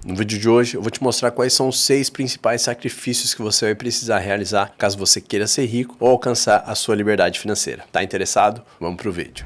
No vídeo de hoje eu vou te mostrar quais são os 6 principais sacrifícios que você vai precisar realizar caso você queira ser rico ou alcançar a sua liberdade financeira. Tá interessado? Vamos pro vídeo.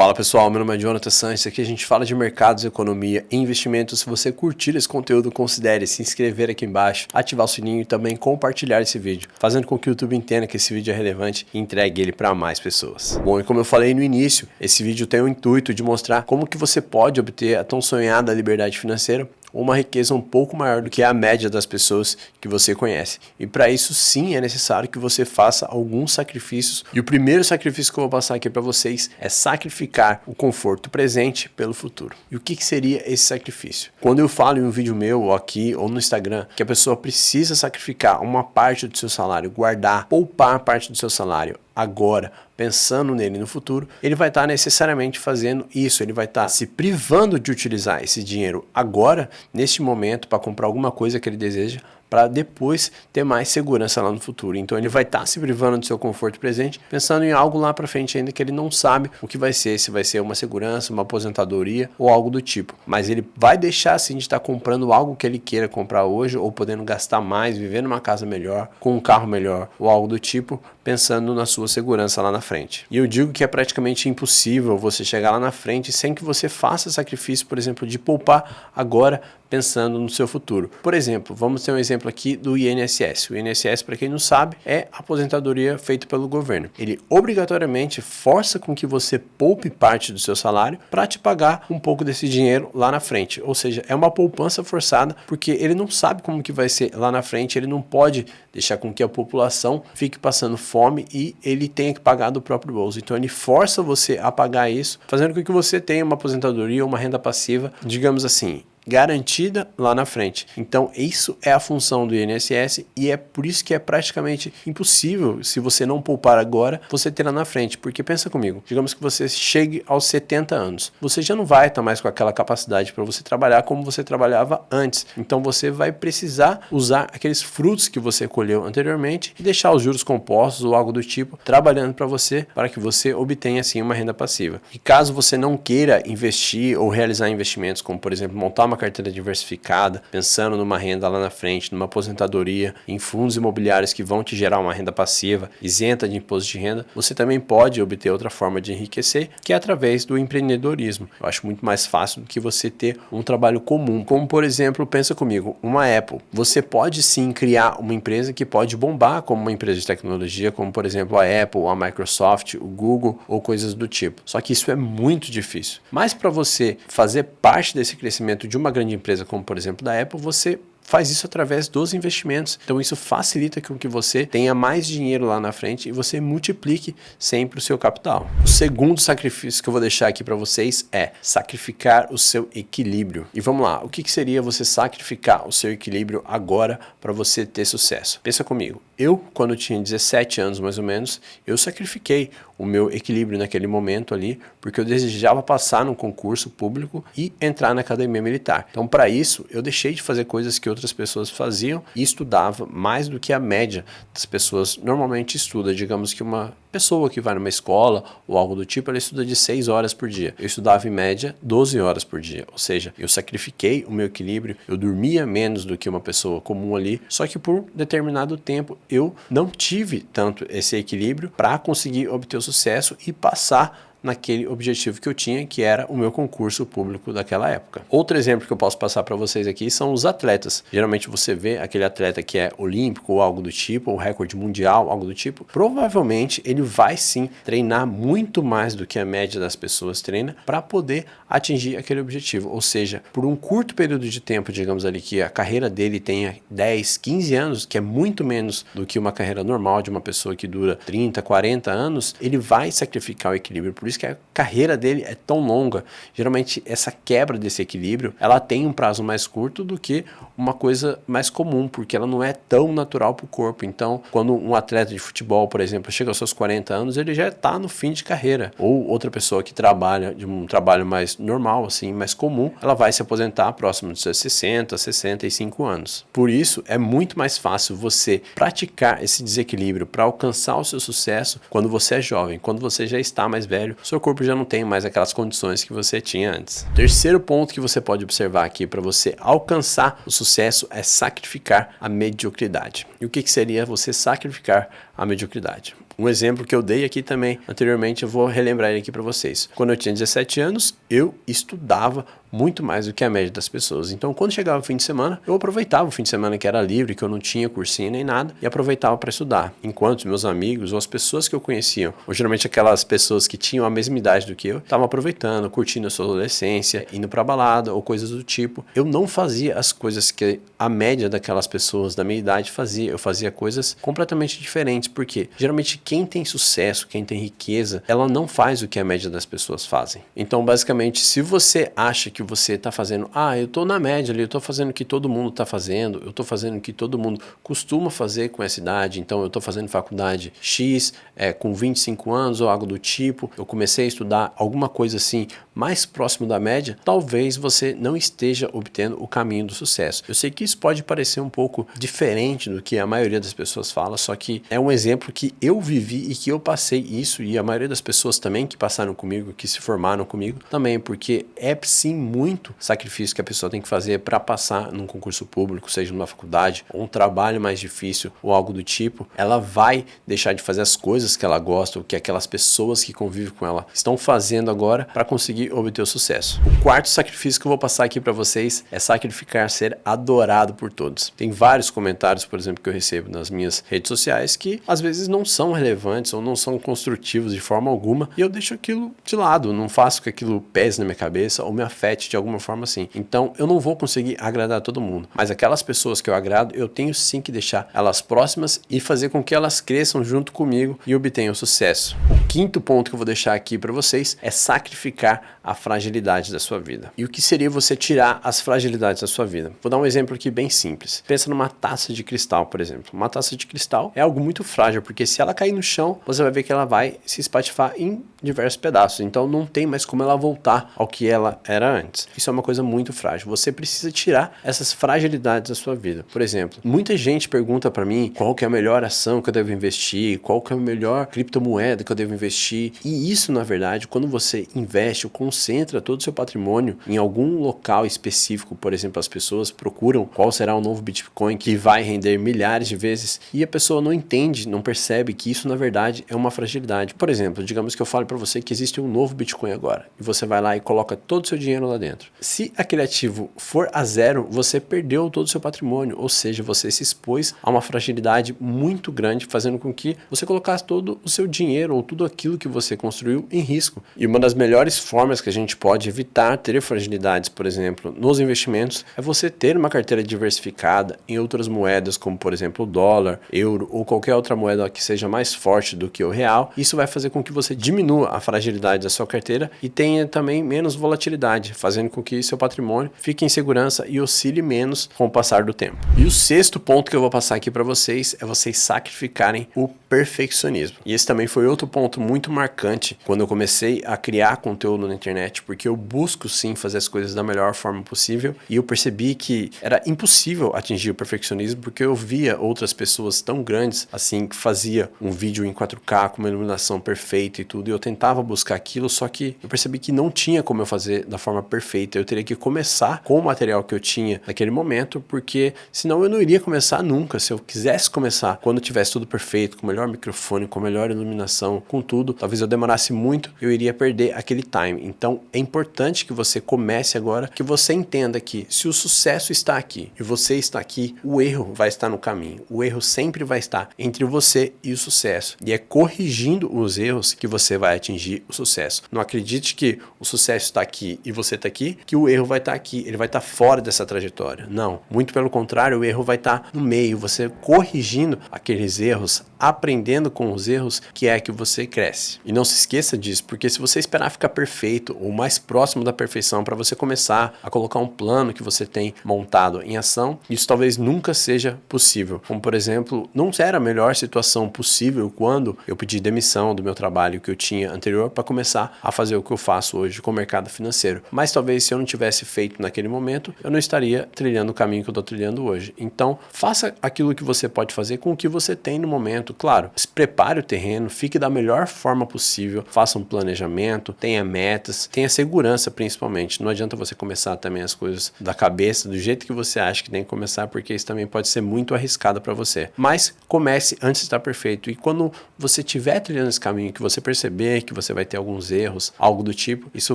Fala pessoal, meu nome é Jonathan Sanches, aqui a gente fala de mercados, economia e investimentos. Se você curtir esse conteúdo, considere se inscrever aqui embaixo, ativar o sininho e também compartilhar esse vídeo, fazendo com que o YouTube entenda que esse vídeo é relevante e entregue ele para mais pessoas. Bom, e como eu falei no início, esse vídeo tem o intuito de mostrar como que você pode obter a tão sonhada liberdade financeira ou uma riqueza um pouco maior do que a média das pessoas que você conhece. E para isso sim é necessário que você faça alguns sacrifícios. E o primeiro sacrifício que eu vou passar aqui para vocês é sacrificar o conforto presente pelo futuro. E o que seria esse sacrifício? Quando eu falo em um vídeo meu ou aqui ou no Instagram que a pessoa precisa sacrificar uma parte do seu salário, guardar, poupar parte do seu salário agora, pensando nele no futuro, ele vai estar necessariamente fazendo isso, ele vai estar se privando de utilizar esse dinheiro agora, neste momento, para comprar alguma coisa que ele deseja, para depois ter mais segurança lá no futuro. Então ele vai estar se privando do seu conforto presente, pensando em algo lá para frente ainda que ele não sabe o que vai ser, se vai ser uma segurança, uma aposentadoria ou algo do tipo. Mas ele vai deixar assim de estar comprando algo que ele queira comprar hoje ou podendo gastar mais, viver numa casa melhor, com um carro melhor ou algo do tipo, pensando na sua segurança lá na frente. E eu digo que é praticamente impossível você chegar lá na frente sem que você faça sacrifício, por exemplo, de poupar agora pensando no seu futuro. Por exemplo, vamos ter um exemplo aqui do INSS. O INSS, para quem não sabe, é a aposentadoria feita pelo governo. Ele obrigatoriamente força com que você poupe parte do seu salário para te pagar um pouco desse dinheiro lá na frente. Ou seja, é uma poupança forçada porque ele não sabe como que vai ser lá na frente, ele não pode deixar com que a população fique passando fome e ele tenha que pagar do próprio bolso. Então ele força você a pagar isso, fazendo com que você tenha uma aposentadoria ou uma renda passiva, digamos assim, garantida lá na frente. Então isso é a função do INSS e é por isso que é praticamente impossível, se você não poupar agora, você ter lá na frente. Porque pensa comigo, digamos que você chegue aos 70 anos, você já não vai estar mais com aquela capacidade para você trabalhar como você trabalhava antes. Então você vai precisar usar aqueles frutos que você colheu anteriormente e deixar os juros compostos ou algo do tipo trabalhando para você, para que você obtenha assim uma renda passiva. E caso você não queira investir ou realizar investimentos como, por exemplo, montar uma carteira diversificada, pensando numa renda lá na frente, numa aposentadoria, em fundos imobiliários que vão te gerar uma renda passiva, isenta de imposto de renda, você também pode obter outra forma de enriquecer, que é através do empreendedorismo. Eu acho muito mais fácil do que você ter um trabalho comum, como por exemplo, pensa comigo, uma Apple. Você pode sim criar uma empresa que pode bombar como uma empresa de tecnologia, como por exemplo a Apple, a Microsoft, o Google ou coisas do tipo. Só que isso é muito difícil. Mas para você fazer parte desse crescimento de uma grande empresa, como por exemplo da Apple, você faz isso através dos investimentos. Então isso facilita com que você tenha mais dinheiro lá na frente e você multiplique sempre o seu capital. O segundo sacrifício que eu vou deixar aqui para vocês é sacrificar o seu equilíbrio. E vamos lá, o que seria você sacrificar o seu equilíbrio agora para você ter sucesso? Pensa comigo, eu quando tinha 17 anos mais ou menos, eu sacrifiquei o meu equilíbrio naquele momento ali, porque eu desejava passar num concurso público e entrar na academia militar. Então para isso eu deixei de fazer coisas que outras pessoas faziam e estudava mais do que a média das pessoas normalmente estuda. Digamos que uma pessoa que vai numa escola ou algo do tipo, ela estuda de 6 horas por dia. Eu estudava em média 12 horas por dia, ou seja, eu sacrifiquei o meu equilíbrio, eu dormia menos do que uma pessoa comum ali, só que por determinado tempo eu não tive tanto esse equilíbrio para conseguir obter o sucesso e passar naquele objetivo que eu tinha, que era o meu concurso público daquela época. Outro exemplo que eu posso passar para vocês aqui são os atletas. Geralmente você vê aquele atleta que é olímpico ou algo do tipo, ou recorde mundial, algo do tipo. Provavelmente ele vai sim treinar muito mais do que a média das pessoas treina para poder atingir aquele objetivo. Ou seja, por um curto período de tempo, digamos ali que a carreira dele tenha 10, 15 anos, que é muito menos do que uma carreira normal de uma pessoa que dura 30, 40 anos, ele vai sacrificar o equilíbrio. Por isso que a carreira dele é tão longa. Geralmente essa quebra desse equilíbrio, ela tem um prazo mais curto do que uma coisa mais comum, porque ela não é tão natural para o corpo. Então, quando um atleta de futebol, por exemplo, chega aos seus 40 anos, ele já está no fim de carreira. Ou outra pessoa que trabalha de um trabalho mais normal, assim, mais comum, ela vai se aposentar próximo dos seus 60, 65 anos. Por isso, é muito mais fácil você praticar esse desequilíbrio para alcançar o seu sucesso quando você é jovem. Quando você já está mais velho, seu corpo já não tem mais aquelas condições que você tinha antes. Terceiro ponto que você pode observar aqui para você alcançar o sucesso é sacrificar a mediocridade. E o que seria você sacrificar a mediocridade? Um exemplo que eu dei aqui também anteriormente, eu vou relembrar ele aqui para vocês. Quando eu tinha 17 anos, eu estudava muito mais do que a média das pessoas. Então, quando chegava o fim de semana, eu aproveitava o fim de semana que era livre, que eu não tinha cursinho nem nada, e aproveitava para estudar. Enquanto meus amigos ou as pessoas que eu conhecia, ou geralmente aquelas pessoas que tinham a mesma idade do que eu, estavam aproveitando, curtindo a sua adolescência, indo para balada ou coisas do tipo. Eu não fazia as coisas que a média daquelas pessoas da minha idade fazia. Eu fazia coisas completamente diferentes, porque geralmente quem tem sucesso, quem tem riqueza, ela não faz o que a média das pessoas fazem. Então, basicamente, se você acha que você está fazendo, eu estou na média ali, eu estou fazendo o que todo mundo está fazendo, eu estou fazendo o que todo mundo costuma fazer com essa idade, então eu estou fazendo faculdade X com 25 anos ou algo do tipo, eu comecei a estudar alguma coisa assim mais próximo da média, talvez você não esteja obtendo o caminho do sucesso. Eu sei que isso pode parecer um pouco diferente do que a maioria das pessoas fala, só que é um exemplo que eu vivi e que eu passei isso, e a maioria das pessoas também que passaram comigo, que se formaram comigo também, porque é sim muito sacrifício que a pessoa tem que fazer para passar num concurso público, seja numa faculdade, ou um trabalho mais difícil ou algo do tipo. Ela vai deixar de fazer as coisas que ela gosta, ou que aquelas pessoas que convivem com ela estão fazendo agora para conseguir obter o sucesso. O quarto sacrifício que eu vou passar aqui para vocês é sacrificar ser adorado por todos. Tem vários comentários, por exemplo, que eu recebo nas minhas redes sociais que às vezes não são relevantes ou não são construtivos de forma alguma, e eu deixo aquilo de lado, não faço que aquilo pese na minha cabeça ou me afete de alguma forma assim. Então, eu não vou conseguir agradar todo mundo, mas aquelas pessoas que eu agrado, eu tenho sim que deixar elas próximas e fazer com que elas cresçam junto comigo e obtenham sucesso. O quinto ponto que eu vou deixar aqui para vocês é sacrificar a fragilidade da sua vida. E o que seria você tirar as fragilidades da sua vida? Vou dar um exemplo aqui bem simples. Pensa numa taça de cristal, por exemplo. Uma taça de cristal é algo muito frágil, porque se ela cair no chão, você vai ver que ela vai se espatifar em diversos pedaços. Então, não tem mais como ela voltar ao que ela era antes. Isso é uma coisa muito frágil. Você precisa tirar essas fragilidades da sua vida. Por exemplo, muita gente pergunta para mim qual que é a melhor ação que eu devo investir, qual que é a melhor criptomoeda que eu devo investir. E isso, na verdade, quando você investe ou concentra todo o seu patrimônio em algum local específico, por exemplo, as pessoas procuram qual será o novo Bitcoin que vai render milhares de vezes e a pessoa não entende, não percebe que isso, na verdade, é uma fragilidade. Por exemplo, digamos que eu fale para você que existe um novo Bitcoin agora e você vai lá e coloca todo o seu dinheiro lá dentro. Se aquele ativo for a zero, você perdeu todo o seu patrimônio, ou seja, você se expôs a uma fragilidade muito grande, fazendo com que você colocasse todo o seu dinheiro ou tudo aquilo que você construiu em risco. E uma das melhores formas que a gente pode evitar ter fragilidades, por exemplo, nos investimentos, é você ter uma carteira diversificada em outras moedas, como por exemplo o dólar, euro ou qualquer outra moeda que seja mais forte do que o real. Isso vai fazer com que você diminua a fragilidade da sua carteira e tenha também menos volatilidade, fazendo com que seu patrimônio fique em segurança e oscile menos com o passar do tempo. E o sexto ponto que eu vou passar aqui para vocês é vocês sacrificarem o perfeccionismo. E esse também foi outro ponto muito marcante quando eu comecei a criar conteúdo na internet, porque eu busco sim fazer as coisas da melhor forma possível e eu percebi que era impossível atingir o perfeccionismo porque eu via outras pessoas tão grandes assim que fazia um vídeo em 4K com uma iluminação perfeita e tudo, e eu tentava buscar aquilo, só que eu percebi que não tinha como eu fazer da forma perfeita. Eu teria que começar com o material que eu tinha naquele momento, porque senão eu não iria começar nunca. Se eu quisesse começar quando tivesse tudo perfeito, com o melhor microfone, com a melhor iluminação, com tudo, talvez eu demorasse muito, eu iria perder aquele time. Então é importante que você comece agora, que você entenda que se o sucesso está aqui e você está aqui, o erro vai estar no caminho. O erro sempre vai estar entre você e o sucesso. E é corrigindo os erros que você vai atingir o sucesso. Não acredite que o sucesso está aqui e você está aqui, que o erro vai estar aqui, ele vai estar fora dessa trajetória. Não, muito pelo contrário, o erro vai estar no meio, você corrigindo aqueles erros, aprendendo com os erros, que é que você cresce. E não se esqueça disso, porque se você esperar ficar perfeito ou mais próximo da perfeição para você começar a colocar um plano que você tem montado em ação, isso talvez nunca seja possível. Como por exemplo, não era a melhor situação possível quando eu pedi demissão do meu trabalho que eu tinha anterior para começar a fazer o que eu faço hoje com o mercado financeiro. Mas mas talvez se eu não tivesse feito naquele momento, eu não estaria trilhando o caminho que eu estou trilhando hoje. Então, faça aquilo que você pode fazer com o que você tem no momento. Claro, prepare o terreno, fique da melhor forma possível, faça um planejamento, tenha metas, tenha segurança principalmente. Não adianta você começar também as coisas da cabeça, do jeito que você acha que tem que começar, porque isso também pode ser muito arriscado para você. Mas comece antes de estar perfeito. E quando você estiver trilhando esse caminho, que você perceber que você vai ter alguns erros, algo do tipo, isso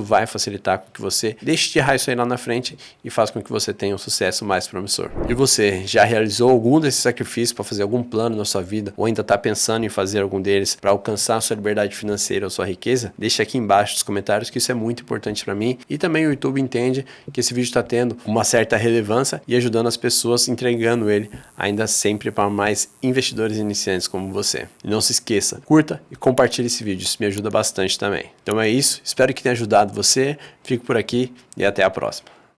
vai facilitar com que você deixe de errar isso aí lá na frente e faça com que você tenha um sucesso mais promissor. E você já realizou algum desses sacrifícios para fazer algum plano na sua vida, ou ainda está pensando em fazer algum deles para alcançar a sua liberdade financeira ou sua riqueza? Deixa aqui embaixo nos comentários, que isso é muito importante para mim, e também o YouTube entende que esse vídeo está tendo uma certa relevância e ajudando as pessoas, entregando ele ainda sempre para mais investidores iniciantes como você. E não se esqueça, curta e compartilhe esse vídeo, isso me ajuda bastante também. Então é isso, espero que tenha ajudado você, fico por aqui e até a próxima.